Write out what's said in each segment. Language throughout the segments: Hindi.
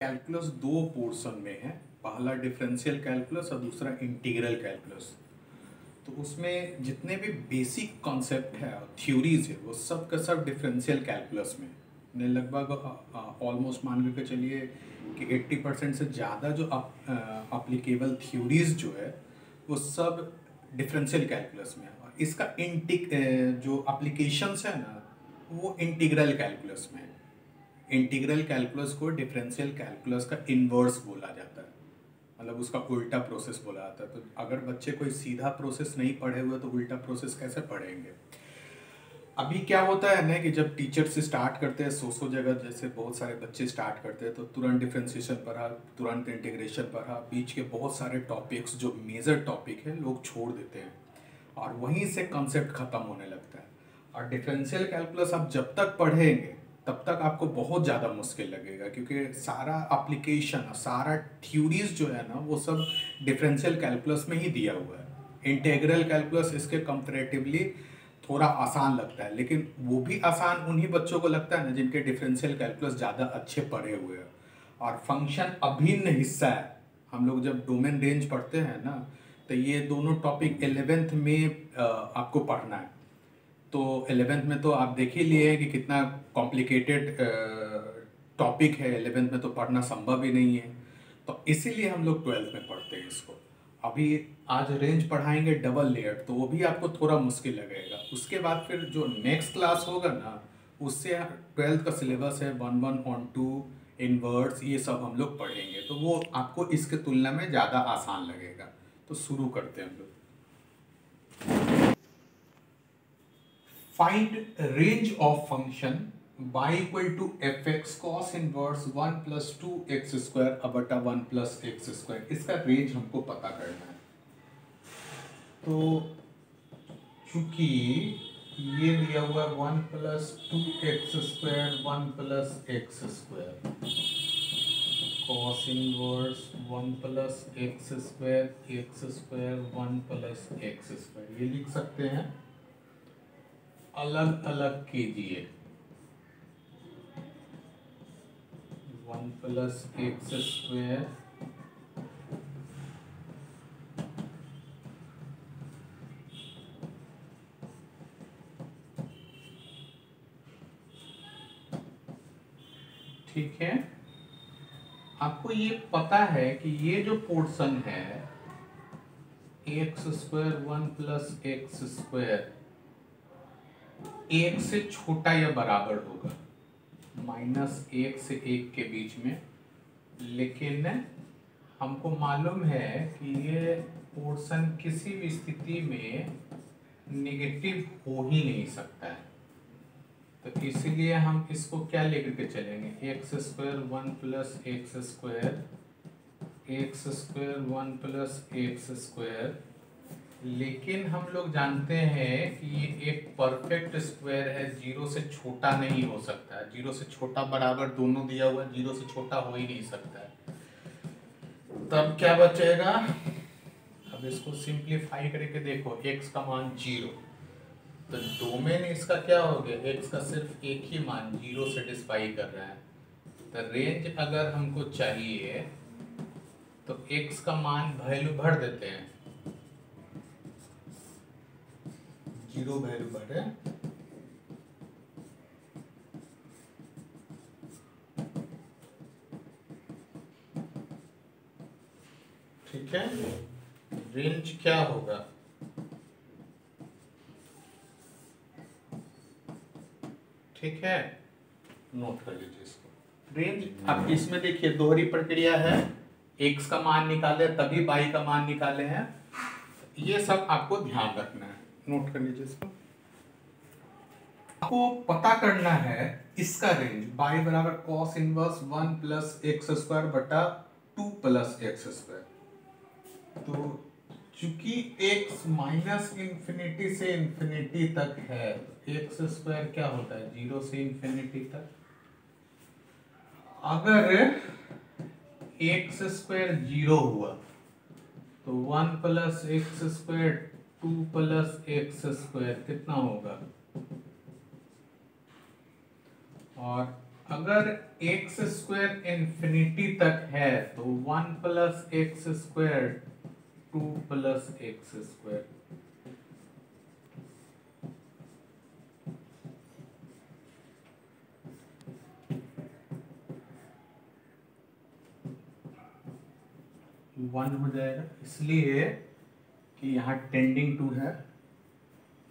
कैलकुलस दो पोर्शन में है, पहला डिफरेंशियल कैलकुलस और दूसरा इंटीग्रल कैलकुलस। तो उसमें जितने भी बेसिक कॉन्सेप्ट है और थ्योरीज है वो सब का सब डिफरेंशियल कैलकुलस में ने लगभग ऑलमोस्ट मान करके चलिए कि 80% से ज़्यादा जो अप्लीकेबल थ्योरीज जो है वो सब डिफरेंशियल कैलकुलस में है। और इसका जो अप्लीकेशंस है ना वो इंटीग्रल कैलकुलस में है। इंटीग्रल कैलकुलस को डिफरेंशियल कैलकुलस का इन्वर्स बोला जाता है, मतलब उसका उल्टा प्रोसेस बोला जाता है। तो अगर बच्चे कोई सीधा प्रोसेस नहीं पढ़े हुए तो उल्टा प्रोसेस कैसे पढ़ेंगे। अभी क्या होता है ना कि जब टीचर से स्टार्ट करते हैं सौ जगह, जैसे बहुत सारे बच्चे स्टार्ट करते हैं तो तुरंत डिफरेंशिएशन पढ़ा, तुरंत इंटीग्रेशन पढ़ा, बीच के बहुत सारे टॉपिक्स जो मेजर टॉपिक है लोग छोड़ देते हैं और वहीं से कॉन्सेप्ट खत्म होने लगता है। और डिफरेंशियल कैलकुलस आप जब तक पढ़ेंगे तब तक आपको बहुत ज़्यादा मुश्किल लगेगा, क्योंकि सारा एप्लीकेशन और सारा थ्योरीज जो है ना वो सब डिफरेंशियल कैलकुलस में ही दिया हुआ है। इंटीग्रल कैलकुलस इसके कंपैरेटिवली थोड़ा आसान लगता है, लेकिन वो भी आसान उन्हीं बच्चों को लगता है ना जिनके डिफरेंशियल कैलकुलस ज़्यादा अच्छे पढ़े हुए हैं और फंक्शन अभिन्न हिस्सा है। हम लोग जब डोमेन रेंज पढ़ते हैं ना तो ये दोनों टॉपिक 11th में आपको पढ़ना है। तो 11th में तो आप देख ही लिए हैं कि कितना कॉम्प्लिकेटेड टॉपिक है, 11th में तो पढ़ना संभव ही नहीं है। तो इसीलिए हम लोग 12th में पढ़ते हैं इसको। अभी आज रेंज पढ़ाएंगे डबल लेयर तो वो भी आपको थोड़ा मुश्किल लगेगा। उसके बाद फिर जो नेक्स्ट क्लास होगा ना उससे 12th का सिलेबस है 1 on 2 इनवर्स, ये सब हम लोग पढ़ेंगे तो वो आपको इसके तुलना में ज़्यादा आसान लगेगा। तो शुरू करते हैं हम लोग। Find range of function y equal to fx cos inverse 1 plus 2x square बटा 1 plus x square, इसका रेंज हमको पता करना है। तो चूंकि ये दिया हुआ 1 plus 2x square 1 plus x square cos inverse 1 plus x square 1 plus x square, ये लिख सकते हैं अलग अलग कीजिए। 1 plus x square ठीक है। आपको ये पता है कि ये जो पोर्शन है x square 1 plus x square एक से छोटा या बराबर होगा, -1 से 1 के बीच में। लेकिन हमको मालूम है कि ये पोर्शन किसी भी स्थिति में नेगेटिव हो ही नहीं सकता है। तो इसीलिए हम इसको क्या लेकर के चलेंगे, x square 1 plus x square 1 plus x square। लेकिन हम लोग जानते हैं कि ये एक परफेक्ट स्क्वायर है, जीरो से छोटा नहीं हो सकता है। जीरो से छोटा बराबर दोनों दिया हुआ है, जीरो से छोटा हो ही नहीं सकता है। तब क्या बचेगा, अब इसको सिंप्लीफाई करके देखो, x का मान 0, तो डोमेन इसका क्या हो गया, x का सिर्फ एक ही मान 0 सेटिस्फाई कर रहा है। तो रेंज अगर हमको चाहिए तो x का मान वैल्यू भर देते हैं, 0 वैल्यू भरे, ठीक है। रेंज क्या होगा, ठीक है, नोट कर लीजिए इसको। रेंज अब इसमें देखिए दोहरी प्रक्रिया है, x का मान निकाले तभी y का मान निकाले हैं, ये सब आपको ध्यान रखना है, नोट कर लीजिए इसको। आपको पता करना है इसका रेंज y बराबर cos inverse 1 plus x square बटा 2 plus x स्क्वायर। तो चूंकि x माइनस इंफिनिटी से इंफिनिटी तक है, एक्स स्क्वायर क्या होता है 0 से इंफिनिटी तक। अगर एक्स स्क्वायर 0 हुआ तो 1 plus x square 2 plus x square कितना होगा, और अगर एक्स स्क्वायर इंफिनिटी तक है तो 1 plus x square 2 plus x square, one हो जाएगा, इसलिए कि यहाँ टेंडिंग टू है।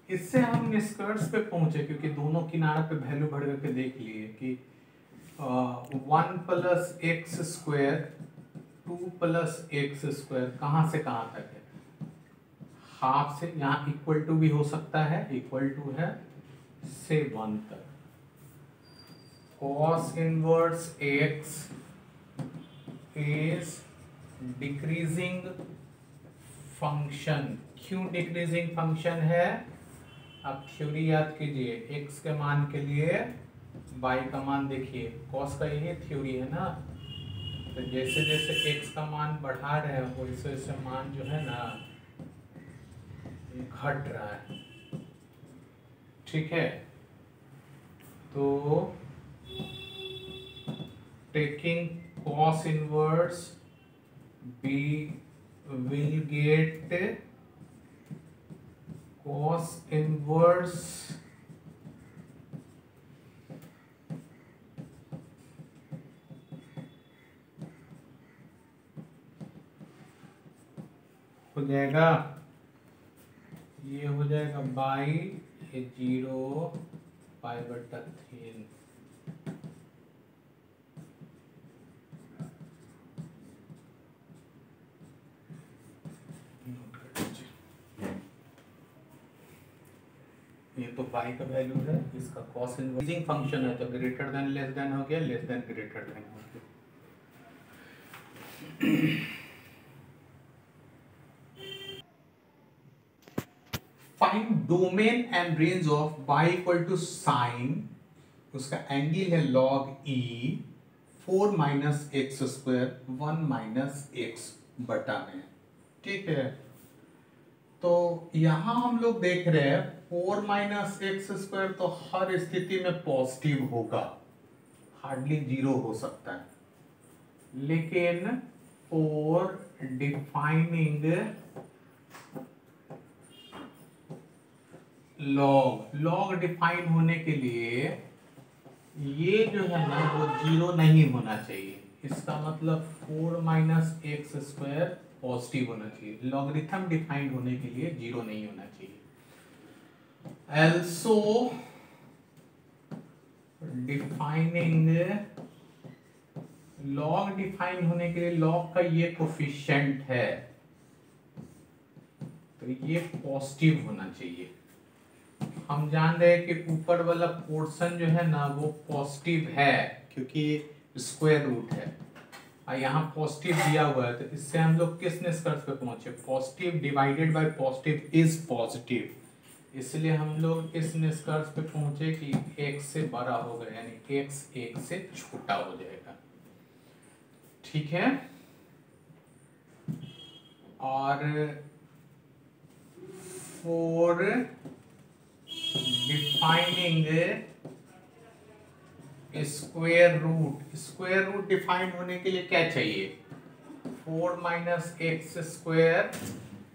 इससे हम निष्कर्ष पे पहुंचे क्योंकि दोनों किनारे पे वैल्यू भर करके देख लिए कि 1 plus x square 2 plus x square कहाँ से कहाँ तक है, हाफ से, यहाँ इक्वल टू भी हो सकता है, इक्वल टू है से 1 तक। cos inverse x is decreasing function. क्यों डिक्रीजिंग फंक्शन है? अब थ्योरी याद कीजिए, x के मान के लिए y का मान देखिए, cos का यही थ्योरी है ना। तो जैसे जैसे x का मान बढ़ा रहे हैं वैसे वैसे मान जो है ना घट रहा है, ठीक है। तो taking cos inverse we will get cos inverse हो जाएगा, ये हो जाएगा बाई ये 0 पाई बटा 3। ये तो y का वैल्यू है, इसका cos इनवर्सिंग फंक्शन है तो ग्रेटर देन लेस देन हो गया, लेस देन ग्रेटर देन हो गया। Find domain and range of y equal to sine, उसका एंगल है log e 4 minus X square 1 minus X बटा में, ठीक है। तो यहां हम लोग देख रहे हैं 4 माइनस एक्स स्क्वायर तो हर स्थिति में पॉजिटिव होगा, हार्डली 0 हो सकता है, लेकिन फॉर डिफाइनिंग लॉग डिफाइन होने के लिए ये जो है ना वो 0 नहीं होना चाहिए। इसका मतलब 4 माइनस एक्स स्क्वायर पॉजिटिव होना चाहिए, लॉगरिथम डिफाइंड होने के लिए 0 नहीं होना चाहिए। Also डिफाइनिंग लॉग डिफाइन होने के लिए लॉग का ये कोफिशिएंट है तो ये पॉजिटिव होना चाहिए। हम जान रहे हैं कि ऊपर वाला पोर्शन जो है ना वो पॉजिटिव है क्योंकि स्क्वायर रूट है और यहाँ पॉजिटिव दिया हुआ है, तो इससे हम लोग किस निष्कर्ष पे पहुंचे, positive divided by positive is positive, इसलिए हम लोग इस निष्कर्ष पे पहुंचे कि x से बड़ा होगा, यानी x 1 से छोटा हो जाएगा, ठीक है। और for defining square root define होने के लिए क्या चाहिए, 4 माइनस एक्स स्क्वायर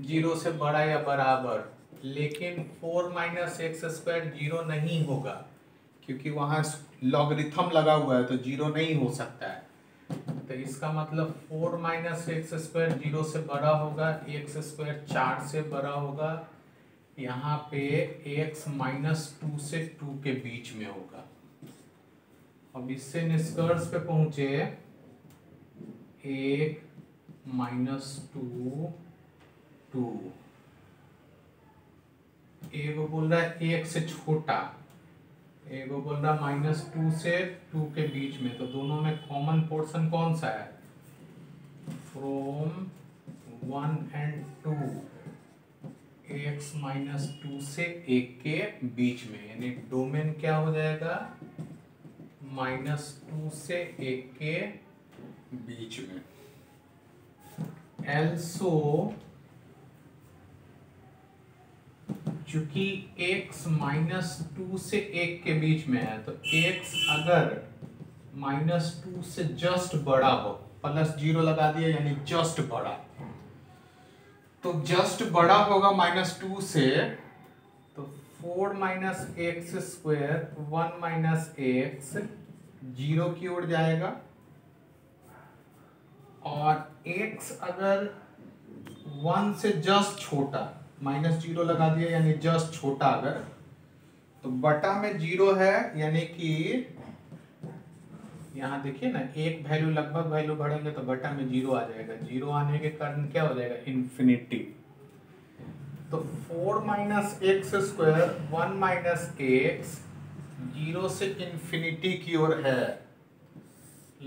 0 से बड़ा या बराबर, लेकिन 4 माइनस एक्स स्क्वायर 0 नहीं होगा क्योंकि वहां लॉगरिथम लगा हुआ है तो 0 नहीं हो सकता है। तो इसका मतलब 4 माइनस एक्स स्क्वायर 0 से बड़ा होगा, एक्स स्क्वायर 4 से बड़ा होगा, यहाँ पे x माइनस 2 से 2 के बीच में होगा। अब इससे निष्कर्ष पे पहुंचे 1 माइनस 2 2, एगो बोल रहा है 1 से छोटा, एगो बोल रहा है माइनस 2 से 2 के बीच में, तो दोनों में कॉमन पोर्शन कौन सा है, फ्रॉम 1 एंड 2 x माइनस 2 से 1 के बीच में, यानी डोमेन क्या हो जाएगा माइनस 2 से 1 के बीच में। एल्सो चूंकि x माइनस 2 से 1 के बीच में है तो x अगर -2 से जस्ट बड़ा हो, +0 लगा दिया यानी जस्ट बड़ा। तो जस्ट बड़ा होगा -2 से, तो 4 - x², 1 - x 0 की ओर जाएगा, और x अगर 1 से जस्ट छोटा, -0 लगा दिया यानी जस्ट छोटा अगर, तो बटा में 0 है, यानी कि यहाँ देखिए ना, एक वैल्यू लगभग वैल्यू बढ़ेंगे तो बटा में 0 आ जाएगा। 0 आने के कारण क्या हो जाएगा, इन्फिनिटी। तो 4 - x², 1 - x 0 से इन्फिनिटी की ओर है।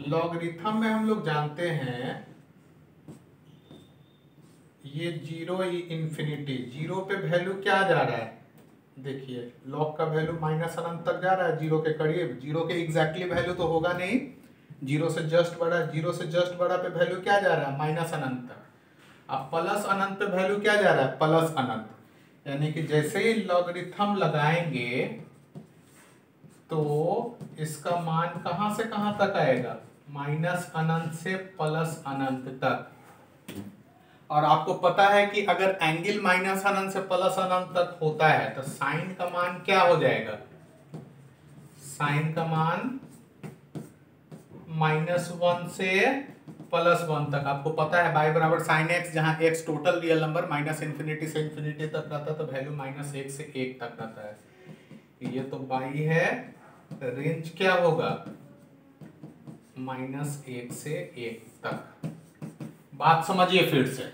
लॉगरिथम में हम लोग जानते हैं ये 0 इन्फिनिटी, 0 पे वैल्यू क्या जा रहा है, देखिए लॉग का वैल्यू माइनस अनंत तक जा रहा है, 0 के करीब। 0 के एग्जैक्टली वैल्यू तो होगा नहीं, 0 से जस्ट बड़ा, 0 से जस्ट बड़ा पे वैल्यू क्या जा रहा है, माइनस अनंत तक। अब प्लस अनंत पे वैल्यू क्या जा रहा है, प्लस अनंत। यानी कि जैसे ही लॉगरिथम लगाएंगे तो इसका मान कहां से कहां तक आएगा, माइनस अनंत से प्लस अनंत तक। और आपको पता है कि अगर एंगल माइनस अनंत से प्लस अनंत तक होता है तो साइन का मान क्या हो जाएगा, साइन का मान -1 से +1 तक। आपको पता है y बराबर साइन x, जहां x टोटल रियल नंबर -∞ से इन्फिनिटी तक रहता है, तो वैल्यू -1 से 1 तक रहता है। ये तो y है, रेंज क्या होगा, -1 से 1 तक। बात समझिए फिर से।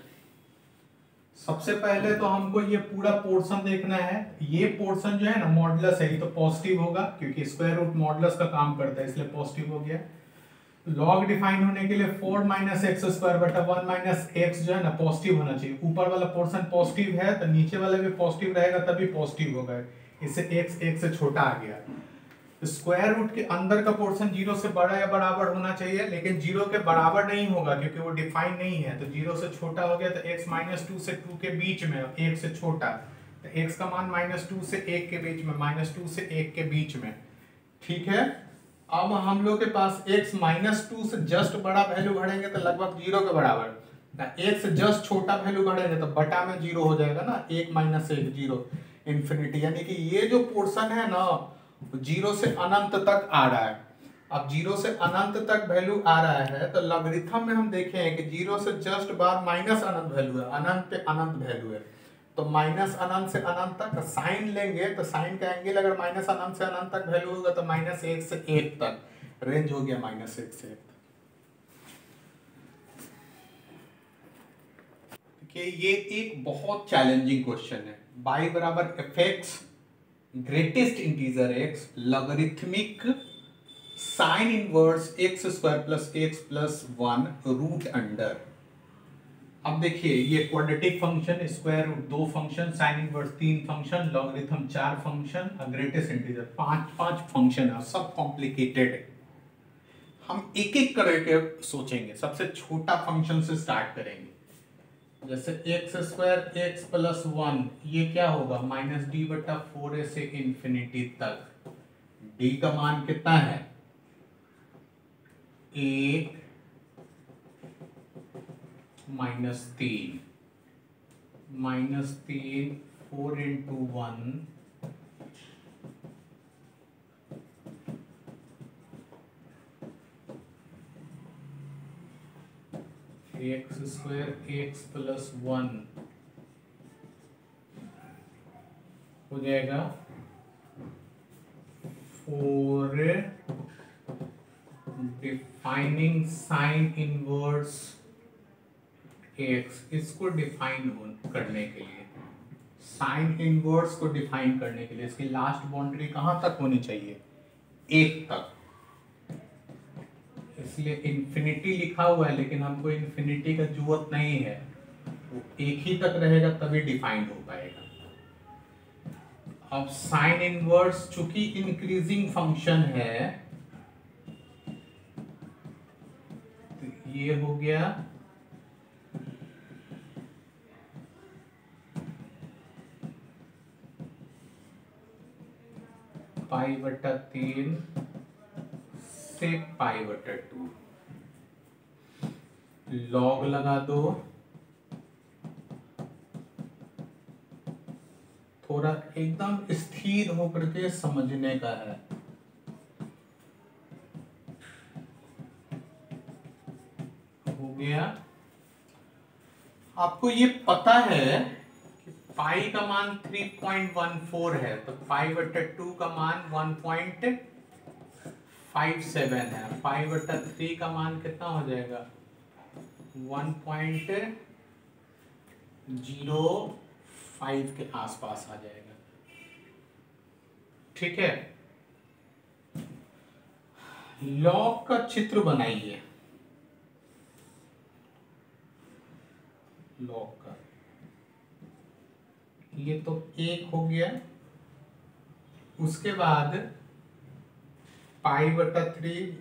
सबसे पहले तो हमको ये पूरा पोर्शन देखना है। ये पोर्शन जो है ना मॉडुलस है, ये तो पॉजिटिव होगा क्योंकि स्क्वायर रूट मॉडुलस का काम करता है, इसलिए पॉजिटिव हो गया। लॉग डिफाइन होने के लिए 4 - x² बटा 1 - x जो है ना पॉजिटिव होना चाहिए। ऊपर वाला पोर्शन पॉजिटिव है तो नीचे वाला भी पॉजिटिव रहेगा, तभी पॉजिटिव होगा। इससे x 1 से छोटा आ गया। स्क्वायर रूट के अंदर का पोर्शन 0 से बड़ा या बराबर होना चाहिए, लेकिन 0 के बराबर नहीं होगा क्योंकि वो डिफाइन नहीं है। तो 0 से छोटा हो गया, तो x -2 से 2 के बीच में, 1 से छोटा, तो x का मान -2 से 1 के बीच में, -2 से 1 के बीच में। ठीक है, अब हम लोग के पास x -2 से जस्ट बड़ा वैल्यू बढ़ेंगे तो लगभग 0 के बराबर, 1 से जस्ट छोटा वैल्यू बढ़ेंगे तो बटा में 0 हो जाएगा ना, 1 - 1 0 इन्फिनिटी। यानी कि ये जो पोर्शन है ना 0 से अनंत तक आ रहा है। अब 0 से अनंत तक वैल्यू आ रहा है तो लॉगरिथम में हम देखे हैं कि 0 से जस्ट बाद माइनस अनंत वैल्यू है, अनंत पे अनंत वैल्यू है। तो माइनस अनंत से अनंत तक साइन लेंगे तो साइन का एंगल अगर माइनस अनंत से अनंत तक वैल्यू होगा तो -1 से 1 तक रेंज हो गया, -1 से 1 तक। ये एक बहुत चैलेंजिंग क्वेश्चन है। y बराबर fx greatest integer x logarithmic sine inverse x² plus x plus 1 root under. अब देखिए ये quadratic function, square root 2 function, sine inverse 3 function, logarithm 4 function, greatest integer 5 function है, सब कॉम्प्लिकेटेड है। हम एक एक करके सोचेंगे। सबसे छोटा फंक्शन से स्टार्ट करेंगे। जैसे x² x प्लस 1, ये क्या होगा, -d/4a से इन्फिनिटी तक। d का मान कितना है, 1 -3, -3 4 × 1 x² x प्लस 1 हो जाएगा 4 डिफाइनिंग साइन इनवर्स x। इसको डिफाइन करने के लिए, साइन इनवर्स को डिफाइन करने के लिए इसकी लास्ट बाउंड्री कहां तक होनी चाहिए, 1 तक। इसलिए इन्फिनिटी लिखा हुआ है, लेकिन हमको इन्फिनिटी का जरूरत नहीं है, वो 1 ही तक रहेगा तभी डिफाइन हो पाएगा। अब साइन इनवर्स चूंकि इंक्रीजिंग फंक्शन है तो ये हो गया π/3 से पाई बटा 2, लॉग लगा दो, थोड़ा एकदम स्थिर होकर के समझने का है। हो गया। आपको ये पता है कि पाई का मान 3.14 है, तो पाई बटा 2 का मान 1.57 है, पाई बटा 3 का मान कितना हो जाएगा 1.05 के आसपास आ जाएगा। ठीक है, लॉग का चित्र बनाइए, लॉग का, ये तो 1 हो गया, उसके बाद पाई बटा 3,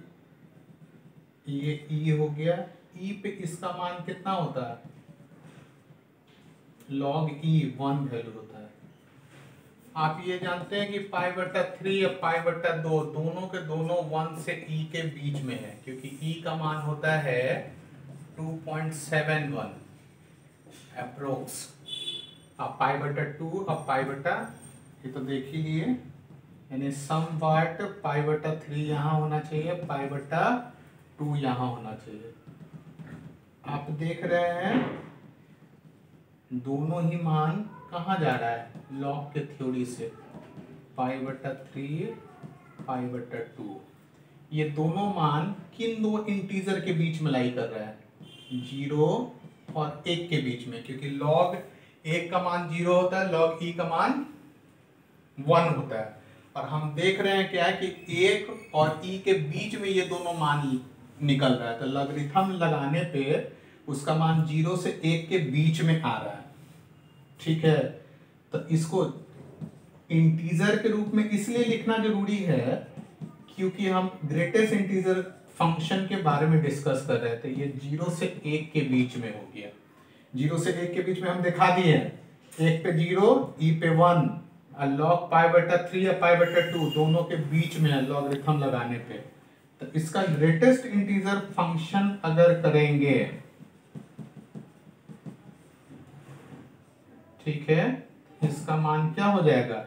ये ई हो गया, ई पे इसका मान कितना होता है, लॉग ई 1 वैल्यू होता है। आप ये जानते हैं कि पाई बटा 3 या पाई बटा 2 दोनों के दोनों 1 से ई के बीच में है, क्योंकि ई का मान होता है 2.71 अप्रोक्स। अब पाई बटा 2, अब पाई बटा, ये तो देख ही लिए, यानी सम पार्ट पाई बटा 3 यहाँ होना चाहिए, पाई बटा 2 यहाँ होना चाहिए। आप देख रहे हैं दोनों ही मान कहाँ जा रहा है, लॉग के थ्योरी से, पाई बटा 3, पाई बटा 2, ये दोनों मान किन दो इंटीजर के बीच में लाई कर रहा है, 0 और 1 के बीच में, क्योंकि लॉग 1 का मान 0 होता है, लॉग ई का मान 1 होता है, और हम देख रहे हैं क्या है कि 1 और ई के बीच में ये दोनों मान निकल रहा है, तो लॉगरिथम लगाने पे उसका मान 0 से 1 के बीच में आ रहा है। ठीक है, तो इसको इंटीजर के रूप में इसलिए लिखना जरूरी है क्योंकि हम ग्रेटेस्ट इंटीजर फंक्शन के बारे में डिस्कस कर रहे थे। ये 0 से 1 के बीच में हो गया, 0 से 1 के बीच में हम दिखा दिए, 1 पे 0, ई पे 1, लॉग पाई बटा 3 या पाई बटा 2 दोनों के बीच में है लॉगरिथम लगाने पे। तो इसका ग्रेटेस्ट इंटीजर फंक्शन अगर करेंगे, ठीक है, इसका मान क्या हो जाएगा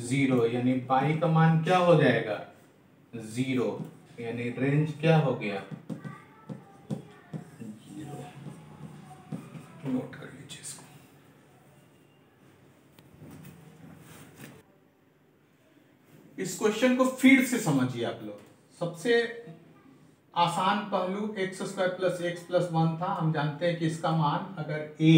0, यानी पाई का मान क्या हो जाएगा 0, यानी रेंज क्या हो गया 0। नोट कर लीजिए इसको। इस क्वेश्चन को फिर से समझिए आप लोग। सबसे आसान पहलू x square plus x plus 1 था। हम जानते हैं कि इसका मान अगर a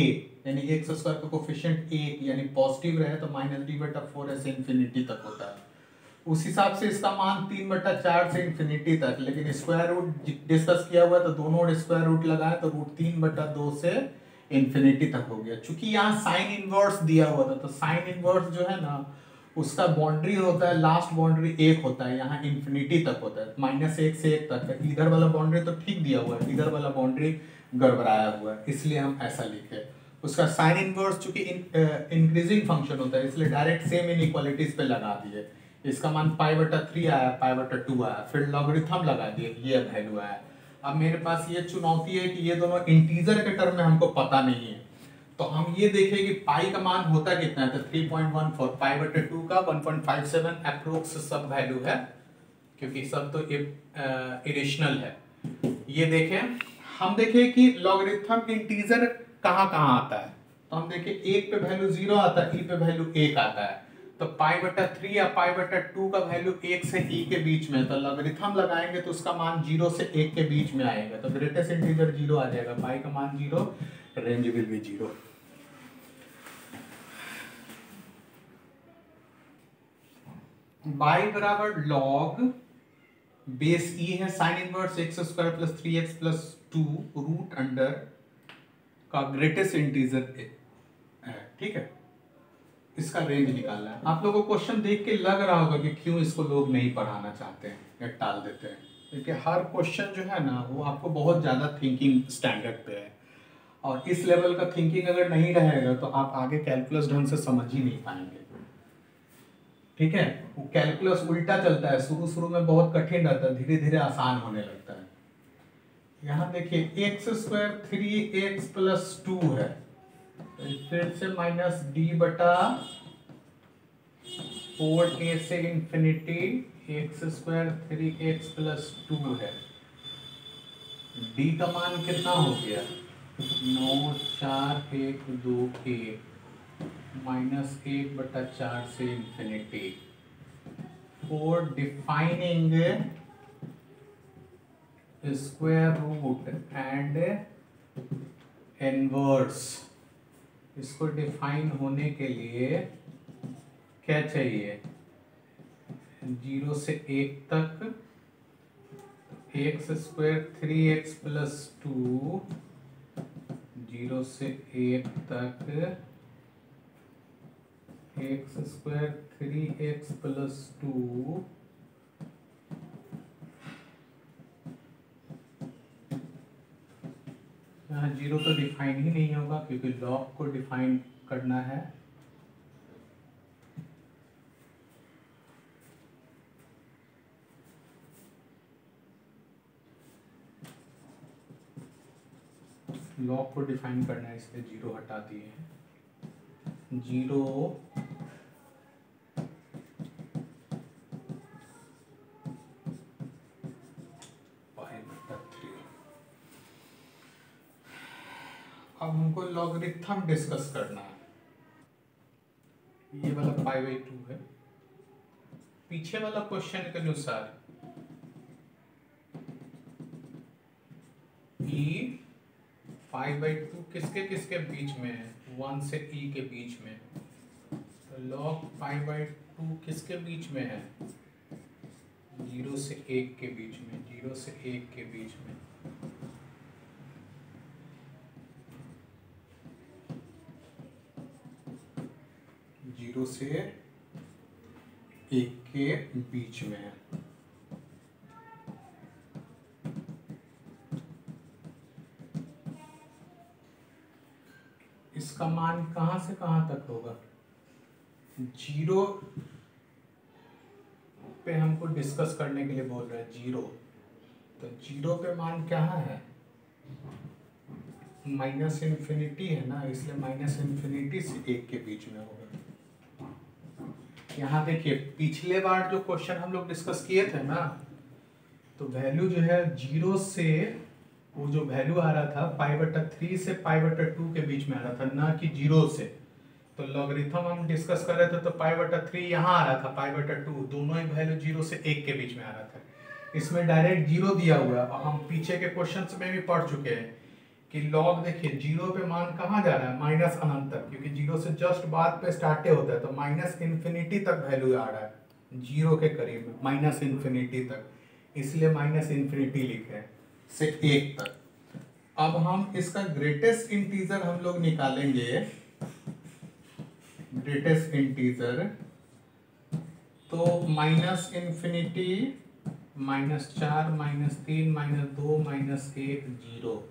यानी एक्स स्क्वायर का कोफिशिएंट 1 यानी पॉजिटिव रहे तो माइनस डी बटा 4 से इंफिनिटी तक होता है। उस हिसाब से इसका मान 3/4 से इंफिनिटी तक, लेकिन स्क्वायर रूट डिस्कस किया हुआ तो दोनों स्क्वायर रूट लगाए तो रूट 3/2 से इंफिनिटी तक हो गया। चूंकि यहाँ साइन इनवर्स दिया हुआ था तो साइन इनवर्स जो है ना उसका बाउंड्री होता है, लास्ट बाउंड्री 1 होता है, यहाँ इंफिनिटी तक होता है, -1 से 1 तक है। इधर वाला बाउंड्री तो ठीक दिया हुआ है, इधर वाला बाउंड्री गड़बड़ाया हुआ है, इसलिए हम ऐसा लिखे। उसका साइन इनवर्स चूंकि इंक्रीजिंग फंक्शन होता है इसलिए डायरेक्ट सेम इनइक्वालिटीज पे लगा दिए। इसका मान π/3 आया, π/2 आया, फिर लॉगरिथम लगा दिए, ये वैल्यू आया। अब मेरे पास ये चुनौती है कि ये दोनों इंटीजर के टर्म में हमको पता नहीं है, तो हम ये देखें कि पाई का मान होता कितना है, तो 3.14, π/2 का 1.57 अप्रोक्स सब वैल्यू है, क्योंकि सब तो इरेशनल है। ये देखें, हम देखें कि लॉगरिथम इंटीजर कहाँ कहाँ आता है, तो हम देखें 1 पे वैल्यू 0 आता है, ई पे वैल्यू 1 आता है, तो π/3 या π/2 का वैल्यू 1 से ई के बीच में, तो लॉगरिथम लगाएंगे तो उसका मान 0 से 1 के बीच में आएगा, तो ग्रेटेस्ट इंटीजर 0 आ जाएगा, पाई का मान 0, रेंज विल बी 0। बाई बराबर लॉग बेस ई है sine inverse X square plus 3x plus 2 root under का ग्रेटेस्ट इंटीजर है। ठीक है, इसका रेंज निकालना है। आप लोगों को क्वेश्चन देख के लग रहा होगा कि क्यों इसको लोग नहीं पढ़ाना चाहते हैं या टाल देते हैं, क्योंकि हर क्वेश्चन जो है ना वो आपको बहुत ज़्यादा थिंकिंग स्टैंडर्ड पे है, और इस लेवल का थिंकिंग अगर नहीं रहेगा तो आप आगे कैलकुलस ढंग से समझ ही नहीं पाएंगे। ठीक है, वो कैलकुलस उल्टा चलता है, शुरू शुरू में बहुत कठिन रहता है, धीरे धीरे आसान होने लगता है। यहाँ देखिए एक्स स्क्वायर 3x प्लस 2 है, तो फिर से माइनस डी बटा 4a से infinity x square 3x plus 2 है। डी का मान कितना हो गया, 9 4 1 2 1 माइनस 1/4 से infinity. For defining square root and inverse, इसको डिफाइन होने के लिए क्या चाहिए, 0 से 1 तक एक्स स्क्वायर 3x प्लस 2, 0 से 1 तक एक्स स्क्वायर 3x प्लस 2 यहाँ 0 तो डिफाइन ही नहीं होगा क्योंकि लॉग को डिफाइन करना है। लॉग को डिफाइन करना है, इसलिए 0 हटा दिए हैं। 0 π/3। अब हमको लॉगरिथम डिस्कस करना है। ये वाला π/2 है। पीछे वाला क्वेश्चन के अनुसार e π/2 किसके किसके बीच में है, 1 से e के बीच में, तो log π/2 किसके बीच में है, 0 से 1 के बीच में, 0 से 1 के बीच में। जीरो से 1 के बीच में है। इसका मान कहां से कहां तक होगा, 0 पे हमको डिस्कस करने के लिए बोल रहा है 0, तो 0 पे मान क्या है, माइनस इन्फिनिटी है ना, इसलिए माइनस इन्फिनिटी से 1 के बीच में होगा। यहाँ देखिए पिछले बार जो क्वेश्चन हम लोग डिस्कस किए थे ना, तो वैल्यू जो है 0 से, वो जो वैल्यू आ रहा था π/3 से π/2 के बीच में आ रहा था, ना कि 0 से। तो लॉगरिथम हम डिस्कस कर रहे थे तो π/3 यहाँ आ रहा था, π/2 दोनों ही वैल्यू 0 से 1 के बीच में आ रहा था। इसमें डायरेक्ट 0 दिया हुआ है, और हम पीछे के क्वेश्चंस में भी पढ़ चुके हैं कि लॉग देखिए 0 पे मान कहाँ जा रहा है, माइनस अनंत तक, क्योंकि 0 से जस्ट बाद पे स्टार्ट होता है, तो माइनस इन्फिनिटी तक वैल्यू आ रहा है, 0 के करीब माइनस इन्फिनिटी तक, इसलिए माइनस इन्फिनिटी लिखे हैं से 1 तक। अब हम इसका ग्रेटेस्ट इंटीजर हम लोग निकालेंगे, ग्रेटेस्ट इंटीजर, तो माइनस इन्फिनिटी -4 -3 -2 -1 0,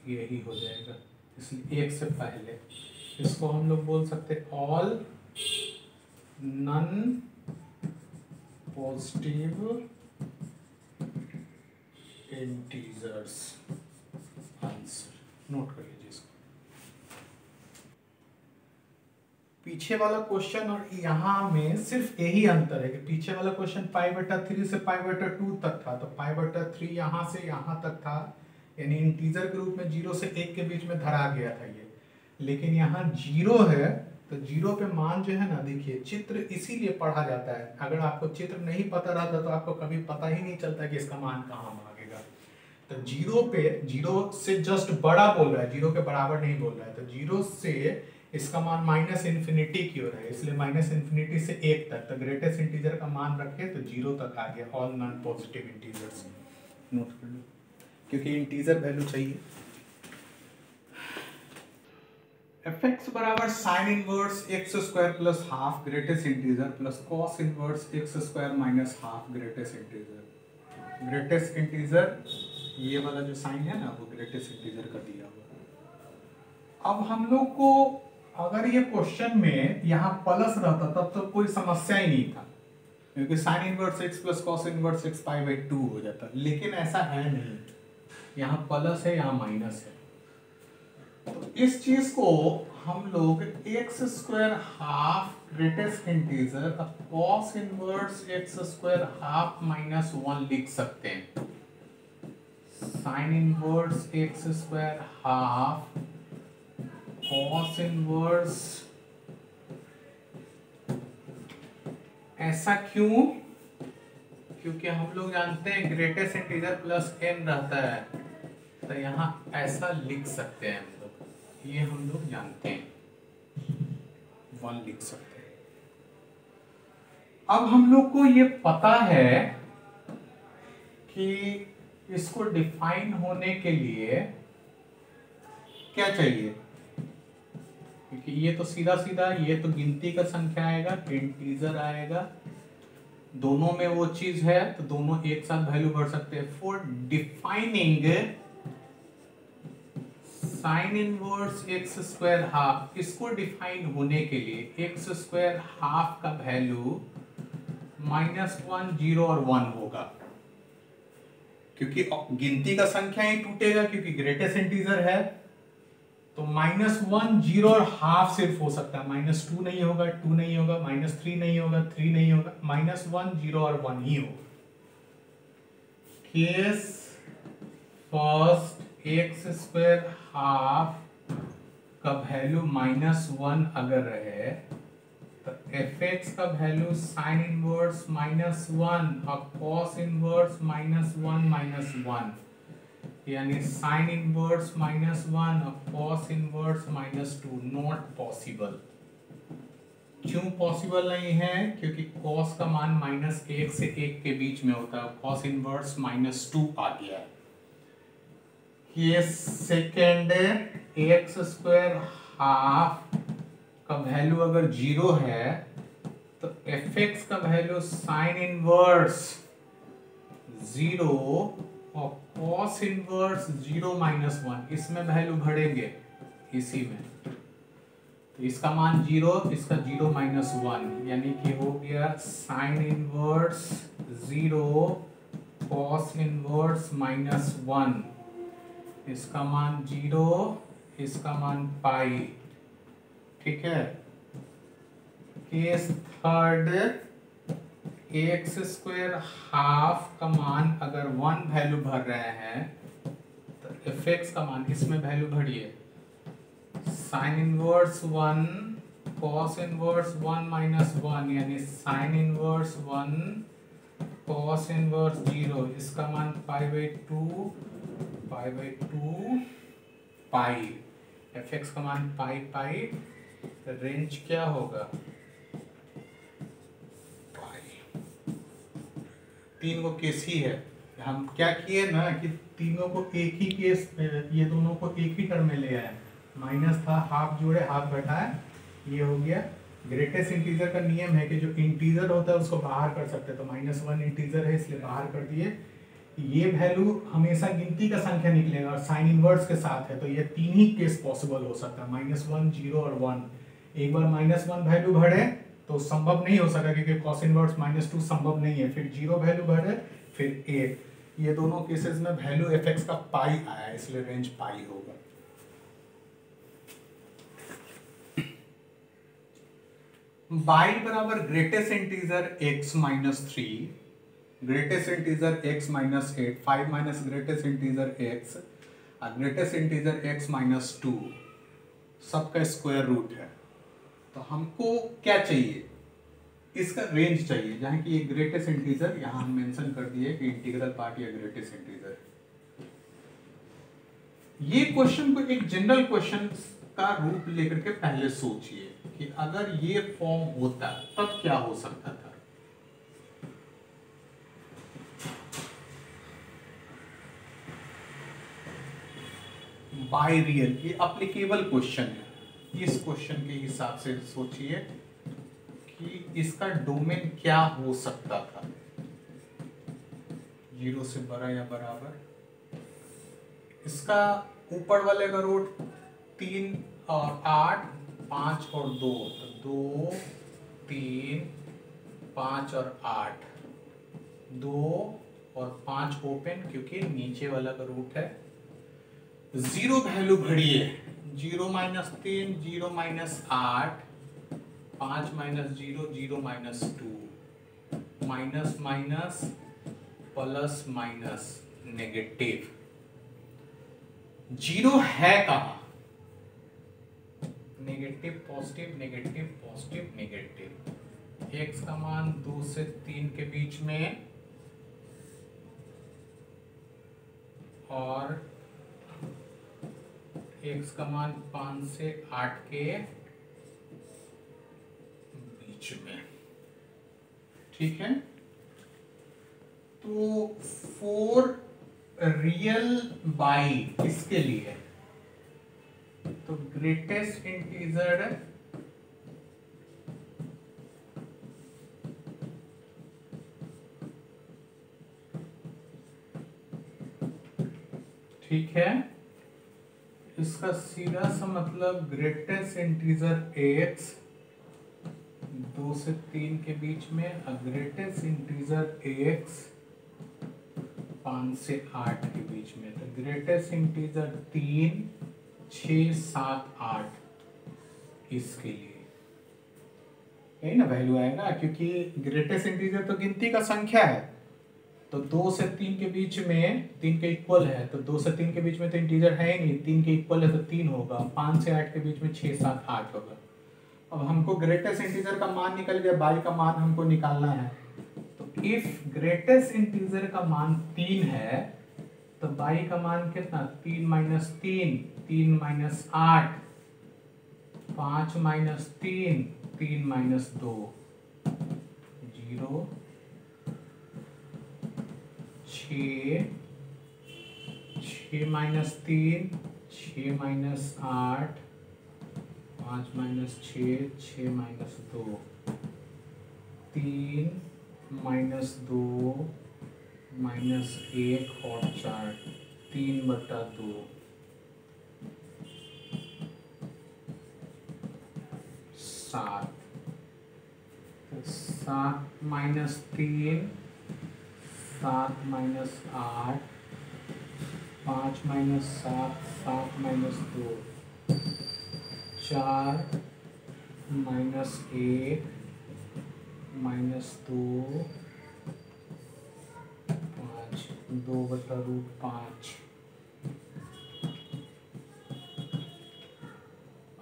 यही हो जाएगा, इसलिए 1 से पहले इसको हम लोग बोल सकते हैं all non positive integers. Answer note कर लीजिए इसको। पीछे वाला क्वेश्चन और यहाँ में सिर्फ यही अंतर है कि पीछे वाला क्वेश्चन π/3 से π/2 तक था, तो π/3 यहाँ से यहाँ तक था, यानी इंटीजर के रूप में 0 से 1 के बीच में धरा गया था ये। लेकिन यहाँ 0 है, तो 0 पे मान जो है ना, देखिए चित्र इसीलिए पढ़ा जाता है, अगर आपको चित्र नहीं पता रहता तो आपको कभी पता ही नहीं चलता कि इसका मान कहाँ भागेगा। तो 0 पे, 0 से जस्ट बड़ा बोल रहा है, 0 के बराबर नहीं बोल रहा है, तो 0 से इसका मान माइनस इन्फिनिटी की ओर है, इसलिए माइनस इन्फिनिटी से 1 तक, तो ग्रेटेस्ट इंटीजर का मान रखे तो 0 तक आ गया, all non positive integers. Note कर लो क्योंकि इंटीजर वैल्यू चाहिए। fx बराबर sign inverse X square plus half greatest integer plus cos inverse X square minus half greatest integer. Greatest integer ये वाला जो साइन है ना, वो ग्रेटेस्ट इंटीजर का दिया हुआ। अब हम लोग को अगर ये क्वेश्चन में यहाँ प्लस रहता तब तो कोई समस्या ही नहीं था, क्योंकि sign inverse x plus cos inverse x pi by 2 हो जाता, लेकिन ऐसा है नहीं, यहाँ प्लस है यहाँ माइनस है। तो इस चीज को हम लोग x square half greatest integer cos inverse X square half minus 1 लिख सकते हैं। Sign inverse X square half cos inverse, ऐसा क्यों? क्योंकि हम लोग जानते हैं ग्रेटेस्ट इंटीजर प्लस n रहता है, तो यहाँ ऐसा लिख सकते हैं हम लोग, ये हम लोग जानते हैं, 1 लिख सकते हैं। अब हम लोग को ये पता है कि इसको डिफाइन होने के लिए क्या चाहिए, क्योंकि ये तो सीधा सीधा, ये तो गिनती का संख्या आएगा, इंटीजर आएगा, दोनों में वो चीज है तो दोनों एक साथ वैल्यू भर सकते हैं। For defining sign inverse X square half, इसको डिफाइन होने के लिए एक्स स्क्वायर हाफ का वैल्यू -1, 0 और 1 होगा, क्योंकि गिनती का संख्या ही टूटेगा, क्योंकि ग्रेटेस्ट इंटीजर है, तो -1, 0 और हाफ सिर्फ हो सकता है, -2 नहीं होगा, 2 नहीं होगा, -3 नहीं होगा, 3 नहीं होगा, -1, 0 और 1 ही होगा। Case first, x square half का वैल्यू -1 अगर रहे तो एफ एक्स का वैल्यू साइन इनवर्स -1 और कॉस इनवर्स -1 -1, यानी साइन इनवर्स -1 और कॉस इनवर्स -2 नॉट पॉसिबल। क्यों पॉसिबल नहीं है? क्योंकि कॉस का मान -1 से 1 के बीच में होता है, कॉस इनवर्स -2 आ गया है। ये सेकेंड, एक्स स्क्वायर हाफ का वैल्यू अगर 0 है तो एफ एक्स का वैल्यू साइन इनवर्स 0 और कॉस इनवर्स 0 -1, इसमें वैल्यू बढ़ेंगे इसी में, तो इसका मान 0, इसका 0 -1, यानी कि हो गया साइन इनवर्स 0 कॉस इनवर्स -1, इसका मान 0, इसका मान पाई। ठीक है। Case third, x square half का मान अगर 1 वैल्यू भर रहे हैं तो एफ एक्स का मान, इसमें वैल्यू भरिए, साइन इनवर्स 1 कॉस इनवर्स 1 -1, यानी साइन इनवर्स 1 कॉस इनवर्स 0, इसका मान π/2 पाई, एफ एक्स का मान पाई, रेंज क्या होगा पाई। तीन को केस ही है, हम क्या किए ना कि तीनों को एक ही केस, ये दोनों को एक ही टर्म में ले आए, माइनस था, हाफ जोड़े हाफ घटाए, ये हो गया। ग्रेटेस्ट इंटीजर का नियम है कि जो इंटीजर होता है उसको बाहर कर सकते हैं, तो -1 इंटीजर है इसलिए बाहर कर दिए। ये वैल्यू हमेशा गिनती का संख्या निकलेगा और साइन इनवर्स के साथ है, तो ये 3 ही केस पॉसिबल हो सकता है, -1, 0 और 1। एक बार -1 वैल्यू बढ़े तो संभव नहीं हो सका, क्योंकि कॉस इनवर्स -2 संभव नहीं है, फिर 0 वैल्यू बढ़े, फिर 1। ये दोनों केसेस में वैल्यू एफ एक्स का पाई आया, इसलिए रेंज पाई होगा। बाई बराबर greatest integer x -3, greatest integer x -8, 5 minus greatest integer x और ग्रेटेस्ट इंटीजर x -2, सबका स्क्वायर रूट है। तो हमको क्या चाहिए? इसका रेंज चाहिए, जहां कि ये ग्रेटेस्ट इंटीजर, यहां हम मेंशन कर दिए कि इंटीग्रल पार्ट या ग्रेटेस्ट इंटीजर। ये क्वेश्चन को एक जनरल क्वेश्चन का रूप लेकर के पहले सोचिए कि अगर ये फॉर्म होता तब क्या हो सकता था। बाई रियल, ये एप्लीकेबल क्वेश्चन है। इस क्वेश्चन के हिसाब से सोचिए कि इसका डोमेन क्या हो सकता था, 0 से बड़ा या बराबर। इसका ऊपर वाले का रूट 3 और 8, 5 और 2, तो 2 3 5 और 8, 2 और 5 ओपन क्योंकि नीचे वाला का रूट है। 0 वैल्यू भरिए, 0 minus 3, 0 minus 8, 5 minus 0, 0 minus 2, minus minus plus minus negative. 0 है कहाँ? Negative positive negative positive negative. x का मान 2 से 3 के बीच में और x का मान 5 से 8 के बीच में। ठीक है, तो 4 रियल बाई किसके लिए? तो ग्रेटेस्ट इंटीजर ठीक है, इसका सीधा सा मतलब ग्रेटेस्ट इंटीजर x 2 से 3 के बीच में, ग्रेटेस्ट इंटीजर x 5 से 8 के बीच में। तो ग्रेटेस्ट इंटीजर 3 6 7 8 इसके लिए यही ना वैल्यू आएगा, क्योंकि ग्रेटेस्ट इंटीजर तो गिनती का संख्या है। तो 2 से 3 के बीच में 3 के इक्वल है, तो 2 से 3 के बीच में तो इंटीजर है ही नहीं, 3 के इक्वल है तो 3 होगा। 5 से 8 के बीच में 6 7 8 होगा। अब हमको ग्रेटेस्ट इंटीजर का मान निकल गया, बाई का मान हमको निकालना है। तो इफ ग्रेटेस्ट इंटीजर का मान 3 है तो बाई का मान कितना? 3 minus 3, 3 minus 8, 5 minus 3, 3 minus 2, 0, 6 minus 3, 6 minus 8, 5 minus 6, 6 minus 2, 3 minus 2 minus 1 और 4, 3/2, 7, 7 minus 3, 7 minus 8, 5 minus 7, 7 minus 2, 4 minus 1 minus 2, 5, 2/√5,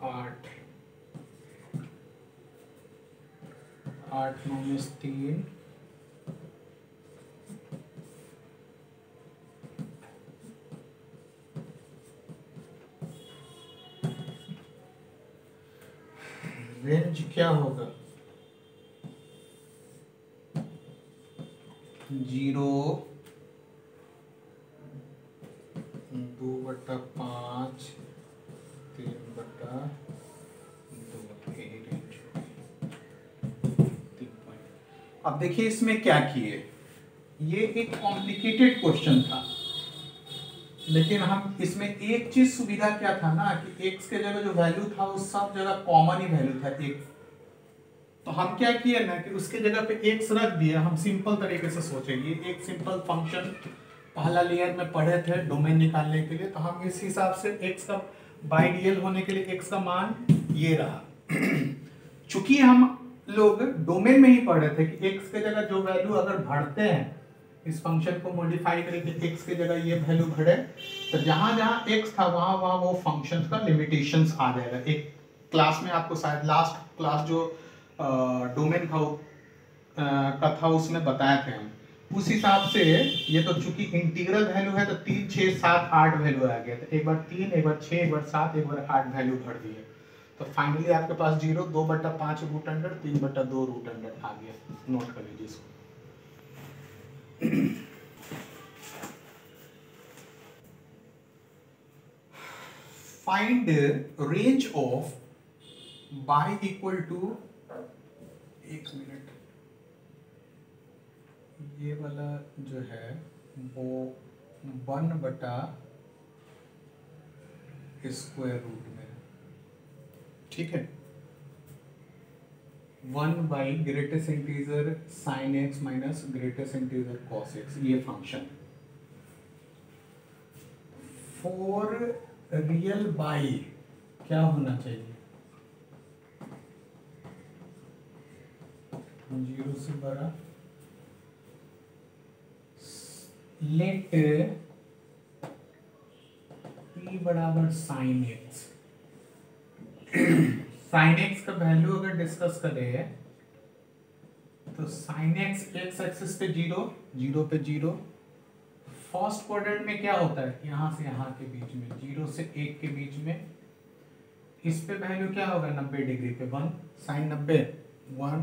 8, 8 minus 3, range क्या होगा? 0, 2/5, 3/2, यही रेंज। अब देखिए इसमें क्या किए, ये एक कॉम्प्लिकेटेड क्वेश्चन था, लेकिन हम इसमें एक चीज सुविधा क्या था ना कि x के जगह जो वैल्यू था वो सब जगह कॉमन ही वैल्यू था x। तो हम क्या किए ना कि उसके जगह पे x रख दिया। हम सिंपल तरीके से सोचेंगे, एक सिंपल फंक्शन पहला लेयर में पढ़े थे डोमेन निकालने के लिए, तो हम इस हिसाब से x का बाइडियल होने के लिए x का मान ये रहा। चूंकि हम लोग डोमेन में ही पढ़े थे कि x के जगह जो वैल्यू अगर भरते हैं, इस फंक्शन को मॉडिफाई करके x के जगह ये वैल्यू भरे, तो जहां जहां x था वहां वहां वो फंक्शन का लिमिटेशंस आ जाएगा। एक क्लास में आपको शायद लास्ट क्लास जो डोमेन का था उसमें बताए थे हम। उस हिसाब से ये तो चूंकि इंटीग्रल वैल्यू है तो 3 6 7 8 वैल्यू आ गया। तो एक बार 3, एक बार 6, एक बार 7, एक बार 8 वैल्यू भर दिए, तो फाइनली आपके पास 0, 2/5 रूट अंडर, 3/2 रूट अंडर आ गया। नोट कर लीजिए इसको। Find range of y equal to, एक मिनट, ये वाला जो है वो 1/√में, ठीक है। 1 / greatest integer sine x minus greatest integer cos x, ये फंक्शन। फॉर रियल बाई क्या होना चाहिए, 0 से बड़ा। लेट p बराबर साइन एक्स। साइन एक्स का वैल्यू अगर डिस्कस करें तो साइन एक्स एक्स एक्सिस पे 0, 0 पे 0। फर्स्ट क्वाड्रेंट में क्या होता है, यहाँ से यहाँ के बीच में 0 से 1 के बीच में। इस पे वैल्यू क्या होगा, 90 डिग्री पे 1, साइन 90 1।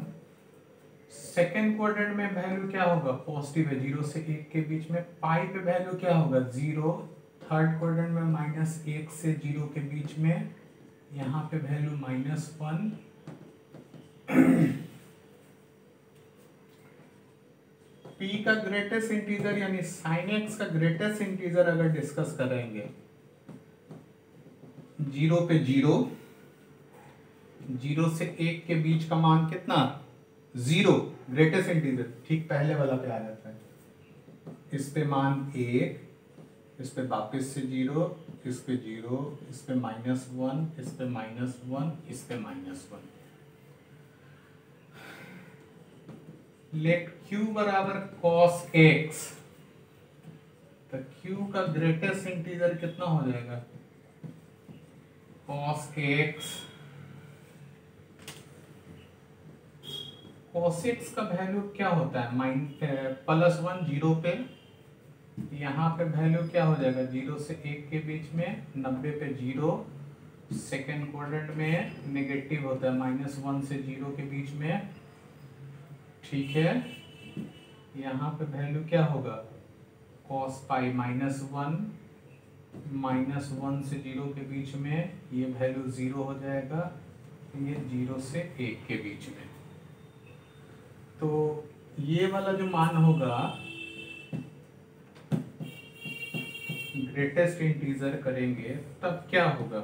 सेकेंड क्वाड्रेंट में वैल्यू क्या होगा, पॉजिटिव है, 0 से 1 के बीच में। पाई पे वैल्यू क्या होगा, 0। थर्ड क्वाड्रेंट में -1 से 0 के बीच में, यहाँ पे वैल्यू -1। p का ग्रेटेस्ट इंटीजर यानी साइन एक्स का ग्रेटेस्ट इंटीजर अगर डिस्कस करेंगे, 0 पे 0, 0 से 1 के बीच का मान कितना, 0, ग्रेटेस्ट इंटीजर ठीक पहले वाला पे आ जाता है। इस पे मान 1, इस पे वापस से 0, इस पे 0, इस पे -1, इस पे -1, इस पे -1। लेट q बराबर cos x, तो q का ग्रेटेस्ट इंटीजर कितना हो जाएगा, cos x। cos x का वैल्यू क्या होता है, +1 0 पे, यहाँ पे वैल्यू क्या हो जाएगा, 0 से 1 के बीच में, 90 पे 0। सेकेंड क्वाड्रेंट में नेगेटिव होता है, -1 से 0 के बीच में, ठीक है। यहाँ पे वैल्यू क्या होगा, cos पाई -1, -1 से 0 के बीच में, ये वैल्यू 0 हो जाएगा, ये 0 से 1 के बीच में। तो ये वाला जो मान होगा ग्रेटेस्ट इंटीजर करेंगे तब क्या होगा,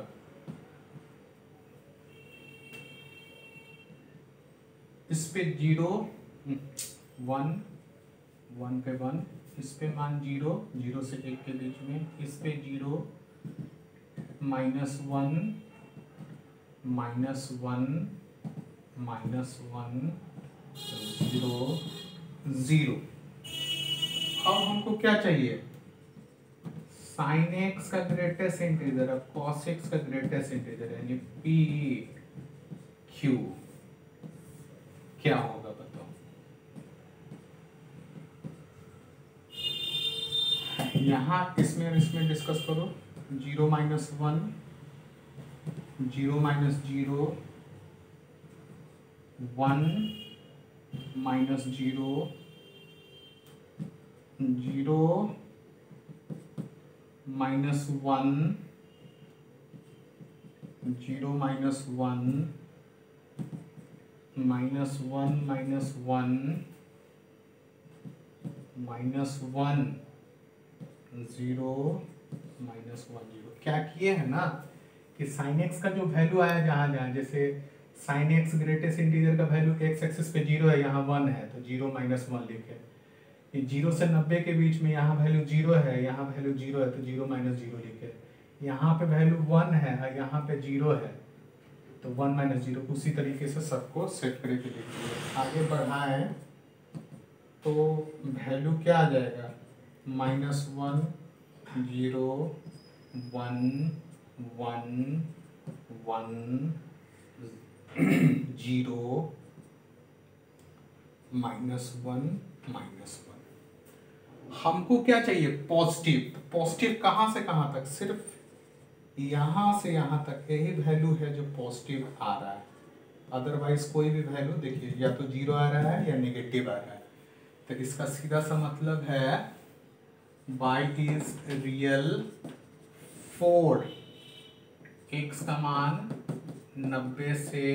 इस पे 0 1 1 पे 1, इस पे मान 0 0 से 1 के बीच में, इस पे 0 -1 -1 0 0। अब हमको क्या चाहिए, साइन एक्स का ग्रेटेस्ट इंटीजर, अब कॉस एक्स का ग्रेटेस्ट इंटीजर, यानी पी क्यू क्या होगा बताओ। यहाँ इसमें डिस्कस करो, 0 - 1 0 - 0 1 -0 0 -1 0 -1 0 -1 क्या किए है ना कि साइन एक्स का जो वैल्यू आया जहां जहां, जैसे साइन एक्स ग्रेटेस्ट इंटीजर का वैल्यू एक्स एक्सिस पे 0 है, यहाँ 1 है, तो 0 - 1 लिखे। ये 0 से 90 के बीच में यहाँ वैल्यू 0 है, यहाँ वैल्यू 0 है, तो 0 - 0 लिखे। यहाँ पे वैल्यू 1 है और यहाँ पे 0 है, तो 1 - 0। उसी तरीके से सबको सेट करके लिखिए। आगे बढ़ाएं तो वैल्यू क्या आ जाएगा, -1 0 1 1 1 0 -1 -1। हमको क्या चाहिए, पॉजिटिव। पॉजिटिव कहाँ से कहाँ तक, सिर्फ यहाँ से यहाँ तक यही वैल्यू है जो पॉजिटिव आ रहा है। अदरवाइज कोई भी वैल्यू देखिए, या तो 0 आ रहा है या नेगेटिव आ रहा है। तो इसका सीधा सा मतलब है y is real for x का मान 90 से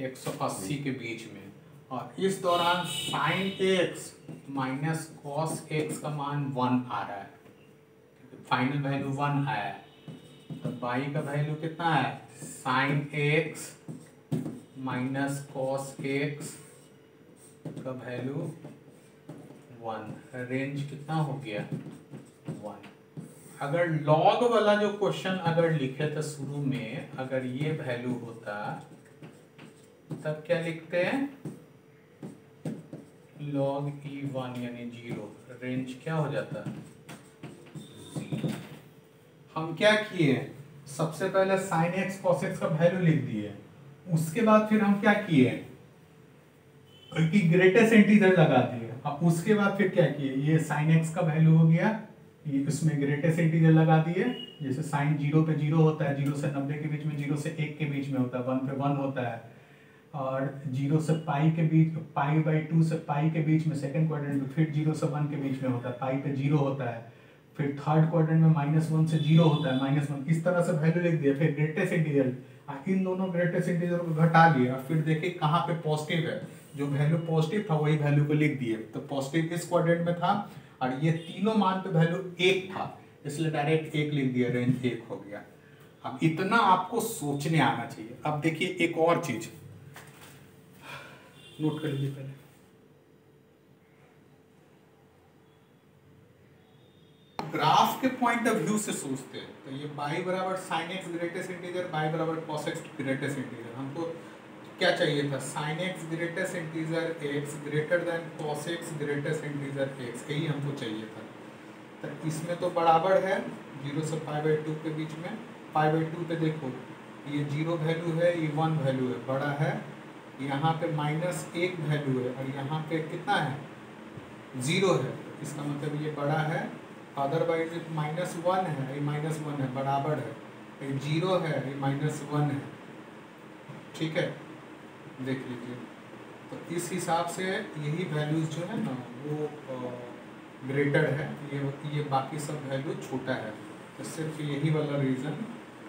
180 के बीच में, और इस दौरान sine x minus cos x का मान 1 आ रहा है, फाइनल वैल्यू 1 आया है। तो y का वैल्यू कितना है, sine x minus cos X का वैल्यू 1, रेंज कितना हो गया 1। अगर लॉग वाला जो क्वेश्चन अगर लिखे थे शुरू में, अगर ये वैल्यू होता तब क्या लिखते हैं, log e1 यानी 0, रेंज क्या हो जाता 0। हम क्या किए, सबसे पहले sin x cos x का वैल्यू लिख दिए, उसके बाद फिर हम क्या किए कि ग्रेटेस्ट इंटीजर लगा दिए। अब उसके बाद फिर क्या किए, ये sin x का वैल्यू हो गया, ये इसमें ग्रेटेस्ट इंटीजर लगा दिए, जैसे sin 0 पे 0 होता है, 0 से 90 के बीच में, 0 से 1 के बीच में होता है, 1 पे 1 होता है, और 0 से पाई के बीच, पाई बाई 2 से पाई के बीच में सेकंड क्वाड्रेंट में फिर 0 से 1 के बीच में होता है, पाई पे 0 होता है, फिर थर्ड क्वाड्रेंट में -1 से 0 होता है, -1, इस तरह से वैल्यू लिख दिया। फिर ग्रेटेस्ट इंटीजर, इन दोनों ग्रेटेस्ट इंटीजर को घटा लिया, फिर देखिए कहाँ पे पॉजिटिव है, जो वैल्यू पॉजिटिव था वही वैल्यू को लिख दिए। तो पॉजिटिव इस क्वाड्रेंट में था और ये तीनों मान पे वैल्यू 1 था, इसलिए डायरेक्ट 1 लिख दिया, रेंज 1 हो गया। अब इतना आपको सोचने आना चाहिए। अब देखिए एक और चीज नोट कर लीजिए, पहले ग्राफ के पॉइंट ऑफ व्यू से सोचते हैं तो ये y बराबर sin x greatest integer, y बराबर cos x ग्रेटेस्ट इंटीजर, हमको क्या चाहिए था, sin x greatest integer x greater than cos x greatest integer x, यही हमको चाहिए था। तो इसमें तो बराबर है 0 से π/2 के बीच में, π/2 पे देखो ये 0 वैल्यू है, ये 1 वैल्यू है, बड़ा है, यहाँ पे -1 वैल्यू है और यहाँ पे कितना है 0 है, इसका मतलब ये बड़ा है, अदरवाइज -1 है, ये -1 है, बराबर है, ये 0 है, ये -1 है, ठीक है, देख लीजिए। तो इस हिसाब से यही वैल्यूज जो है ना वो ग्रेटर है, ये बाकी सब वैल्यू छोटा है, तो सिर्फ यही वाला रीज़न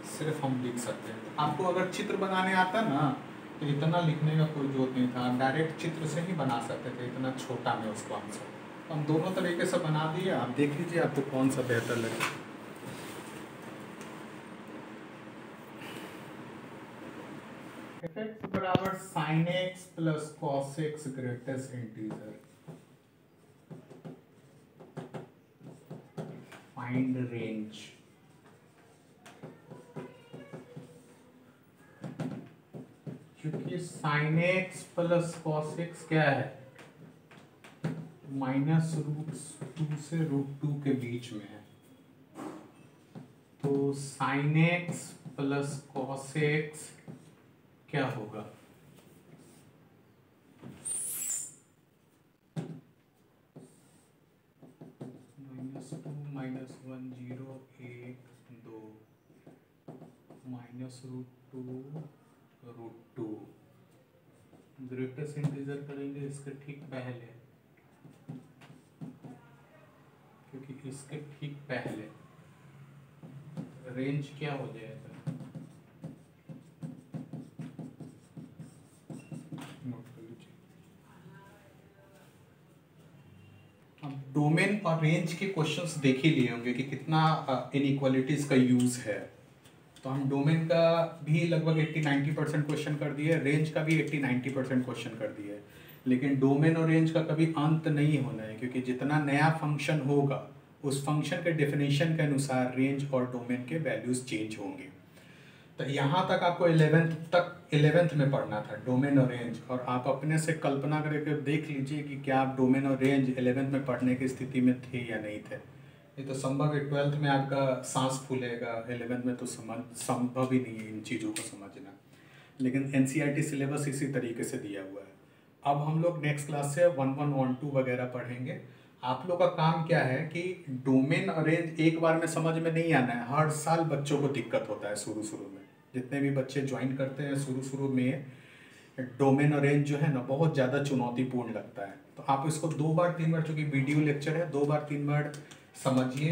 सिर्फ हम लिख सकते हैं। आपको अगर चित्र बनाने आता ना तो इतना लिखने का कोई जरूरत नहीं था, आप डायरेक्ट चित्र से ही बना सकते थे, इतना छोटा में उसको आंसर। हम दोनों तरीके से बना दिए, आप देख लीजिए आपको कौन सा बेहतर लगे। f(x) बराबर sin x plus cos x greatest integer, find range. क्योंकि sin x plus cos x क्या है, -√2 से √2 के बीच में है, तो sin x plus cos x क्या होगा, -2 -1 0 1 2 -√2 ग्रेटेस्ट इंटीजर करेंगे इसके ठीक पहले, क्योंकि इसके ठीक पहले रेंज क्या हो जाएगा, नोट कर लीजिए। अब डोमेन और रेंज के क्वेश्चंस देख ही लिए होंगे कि कितना इनइक्वालिटीज का यूज है। तो हम डोमेन का भी लगभग 80-90% क्वेश्चन कर दिए, रेंज का भी 80-90% क्वेश्चन कर दिए, लेकिन डोमेन और रेंज का कभी अंत नहीं होना है, क्योंकि जितना नया फंक्शन होगा उस फंक्शन के डेफिनेशन के अनुसार रेंज और डोमेन के वैल्यूज चेंज होंगे। तो यहाँ तक आपको 11th में पढ़ना था डोमेन और रेंज, और आप अपने से कल्पना करके देख लीजिए कि क्या आप डोमेन और रेंज 11th में पढ़ने की स्थिति में थे या नहीं थे। ये तो संभव है 12th में आपका सांस फूलेगा, 11th में तो संभव ही नहीं है इन चीज़ों को समझना, लेकिन NCERT सिलेबस इसी तरीके से दिया हुआ है। अब हम लोग नेक्स्ट क्लास से 1-1 1-2 वगैरह पढ़ेंगे। आप लोग का काम क्या है कि डोमेन और रेंज एक बार में समझ में नहीं आना है, हर साल बच्चों को दिक्कत होता है शुरू में, जितने भी बच्चे ज्वाइन करते हैं शुरू में डोमेन और रेंज जो है ना बहुत ज़्यादा चुनौतीपूर्ण लगता है। तो आप इसको 2 बार 3 बार, चूँकि वीडियो लेक्चर है, 2 बार 3 बार समझिए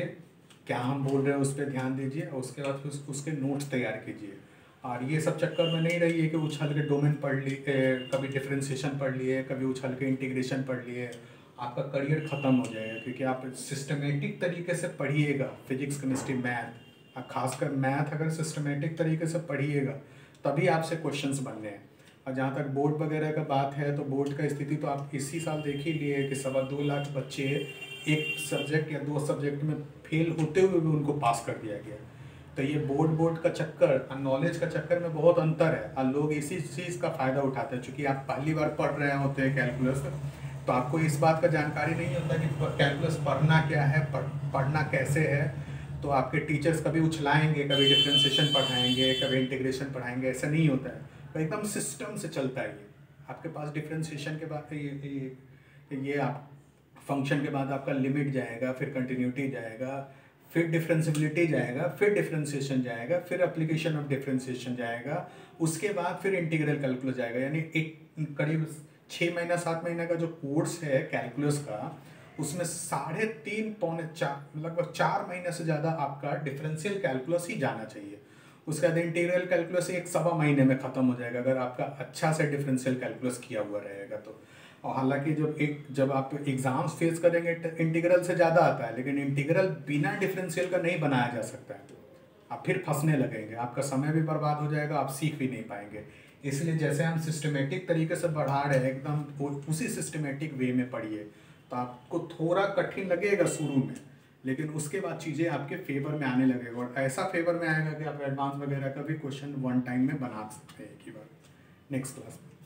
क्या हम बोल रहे हैं, उस पर ध्यान दीजिए, और उसके बाद फिर उसके नोट्स तैयार कीजिए। और ये सब चक्कर में नहीं रहिए कि उछल के डोमेन पढ़ लिए, कभी डिफरेंशिएशन पढ़ लिए, कभी उछल के इंटीग्रेशन पढ़ लिए, आपका करियर ख़त्म हो जाएगा। क्योंकि आप सिस्टमेटिक तरीके से पढ़िएगा फिजिक्स केमिस्ट्री मैथ, खासकर मैथ अगर सिस्टमेटिक तरीके से पढ़िएगा तभी आपसे क्वेश्चंस बनने हैं। और जहाँ तक बोर्ड वगैरह का बात है तो बोर्ड का स्थिति तो आप इसी साल देख ही लिए कि 2.25 लाख बच्चे एक सब्जेक्ट या 2 सब्जेक्ट में फेल होते हुए भी उनको पास कर दिया गया। तो ये बोर्ड का चक्कर और नॉलेज का चक्कर में बहुत अंतर है और लोग इसी चीज़ का फ़ायदा उठाते हैं। चूँकि आप पहली बार पढ़ रहे होते हैं कैलकुलस, तो आपको इस बात का जानकारी नहीं होता कि कैलकुलस पढ़ना क्या है, पढ़ना कैसे है। तो आपके टीचर्स कभी उछलाएंगे, कभी डिफ्रेंशिएशन पढ़ाएंगे, कभी इंटीग्रेशन पढ़ाएंगे, ऐसा नहीं होता है। तो एकदम सिस्टम से चलता है ये। आपके पास डिफ्रेंशिएशन के बाद ये आप फंक्शन के बाद आपका लिमिट जाएगा, फिर कंटिन्यूटी जाएगा, फिर डिफरेंशिबिलिटी जाएगा, फिर डिफरेंशिएशन जाएगा, फिर एप्लीकेशन ऑफ डिफरेंशिएशन जाएगा, उसके बाद फिर इंटीग्रल कैलकुलस जाएगा। यानी एक करीब 6 महीना 7 महीना का जो कोर्स है कैलकुलस का, उसमें 3.5 पौने 4 लगभग 4 महीने से ज़्यादा आपका डिफरेंशियल कैलकुलस ही जाना चाहिए। उसके बाद इंटीग्रल कैलकुलस 1-1.25 महीने में ख़त्म हो जाएगा अगर आपका अच्छा से डिफरेंशियल कैलकुलस किया हुआ रहेगा तो। और हालांकि जब आप एग्ज़ाम्स फेस करेंगे इंटीग्रल से ज़्यादा आता है, लेकिन इंटीग्रल बिना डिफरेंशियल का नहीं बनाया जा सकता है। आप फिर फंसने लगेंगे, आपका समय भी बर्बाद हो जाएगा, आप सीख भी नहीं पाएंगे। इसलिए जैसे हम सिस्टमेटिक तरीके से बढ़ा रहे हैं, एकदम उसी सिस्टमेटिक वे में पढ़िए। तो आपको थोड़ा कठिन लगेगा शुरू में, लेकिन उसके बाद चीज़ें आपके फेवर में आने लगेगा, और ऐसा फेवर में आएगा कि आप एडवांस वगैरह का भी क्वेश्चन वन टाइम में बना सकते हैं एक ही बार। नेक्स्ट क्लास में।